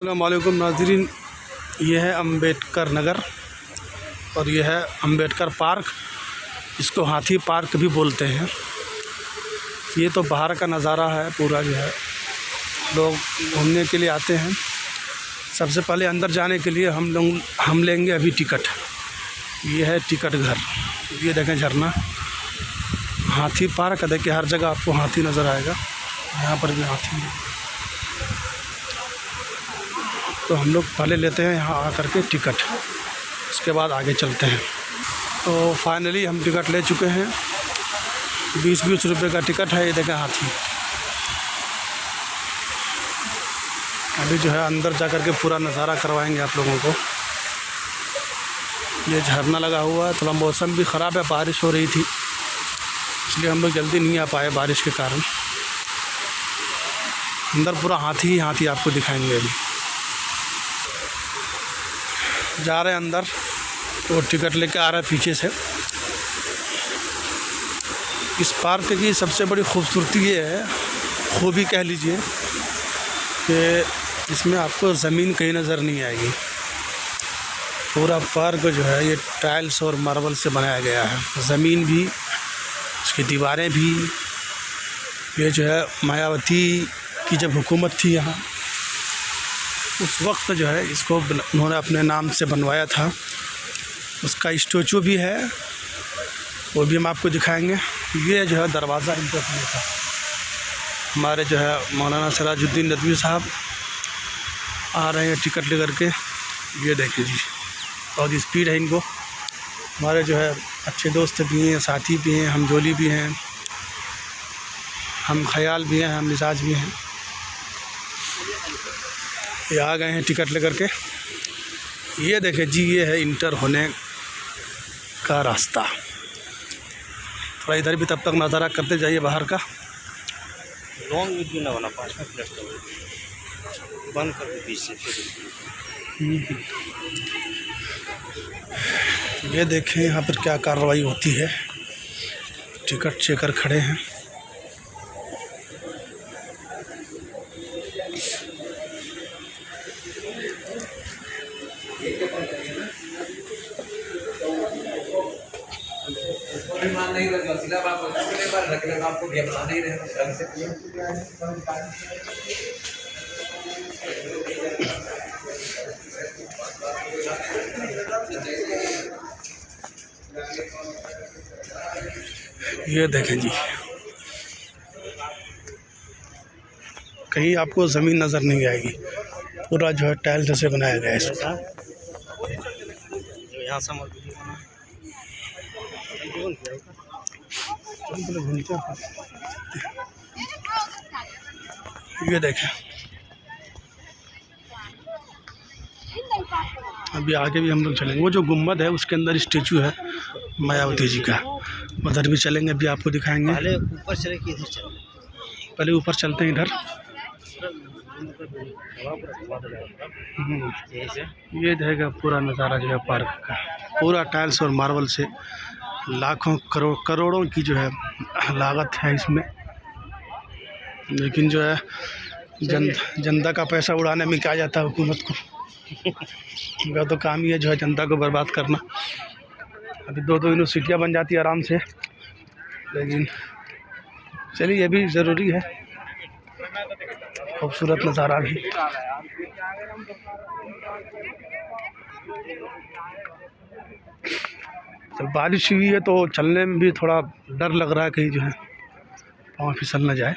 अस्सलामुअलैकुम नाज़रीन, ये है अम्बेडकर नगर और ये है अम्बेडकर पार्क, इसको हाथी पार्क भी बोलते हैं। ये तो बाहर का नज़ारा है, पूरा जो है लोग घूमने के लिए आते हैं। सबसे पहले अंदर जाने के लिए हम लेंगे अभी टिकट। ये है टिकट घर। ये देखें झरना, हाथी पार्क। देखिए हर जगह आपको हाथी नज़र आएगा, यहाँ पर भी हाथी है। तो हम लोग पहले लेते हैं यहाँ आकर के टिकट, उसके बाद आगे चलते हैं। तो फाइनली हम टिकट ले चुके हैं। 20-20 रुपये का टिकट है। ये देखें हाथी। अभी जो है अंदर जा कर के पूरा नज़ारा करवाएंगे आप लोगों को। ये झरना लगा हुआ है। थोड़ा मौसम भी ख़राब है, बारिश हो रही थी, इसलिए हम लोग जल्दी नहीं आ पाए बारिश के कारण। अंदर पूरा हाथी ही हाथी आपको दिखाएंगे। अभी जा रहे हैं अंदर, तो टिकट लेके आ रहा है पीछे से। इस पार्क की सबसे बड़ी खूबसूरती ये है, खूबी कह लीजिए, कि इसमें आपको ज़मीन कहीं नज़र नहीं आएगी। पूरा पार्क जो है ये टाइल्स और मार्बल से बनाया गया है। ज़मीन भी, उसकी दीवारें भी। ये जो है मायावती की जब हुकूमत थी यहाँ, उस वक्त जो है इसको उन्होंने अपने नाम से बनवाया था। उसका स्टैचू भी है, वो भी हम आपको दिखाएंगे। ये जो है दरवाज़ा इंटर होने का। हमारे जो है मौलाना सिराजुद्दीन नदवी साहब आ रहे हैं टिकट लेकर के। ये देखिए जी, और स्पीड है इनको। हमारे जो है अच्छे दोस्त भी हैं, साथी भी हैं, हमजोली भी हैं, हम ख्याल भी हैं, हम मिजाज भी हैं। ये आ गए हैं टिकट लेकर के। ये देखें जी, ये है इंटर होने का रास्ता। थोड़ा इधर भी तब तक नज़ारा करते जाइए बाहर का। लॉन्ग वीडियो ना बना, 5 मिनट का बंद कर दो 20 से। ये देखें यहाँ पर क्या कार्रवाई होती है। टिकट चेकर खड़े हैं। ये देखें जी, कहीं आपको ज़मीन नज़र नहीं आएगी। पूरा जो है टाइल्स से बनाया गया है इसको। यहाँ से ये देखें, अभी आगे भी हम लोग चलेंगे। वो जो गुम्बद है उसके अंदर स्टेचू है मायावती जी का, उधर भी चलेंगे, अभी आपको दिखाएंगे। पहले ऊपर चले कि इधर चले? पहले ऊपर चलते हैं इधर। ये रहेगा पूरा नज़ारा जो है पार्क का। पूरा टाइल्स और मार्बल से, लाखों करोड़ों की जो है लागत है इसमें। लेकिन जो है जनता का पैसा उड़ाने में क्या जाता है हुकूमत को। उनका तो काम ही है जो है जनता को बर्बाद करना। अभी 2-2 यूनिवर्सिटियाँ बन जाती है आराम से, लेकिन चलिए ये भी ज़रूरी है। खूबसूरत नज़ारा भी। तो बारिश हुई है तो चलने में भी थोड़ा डर लग रहा है, कहीं जो है पाँव फिसल न जाए।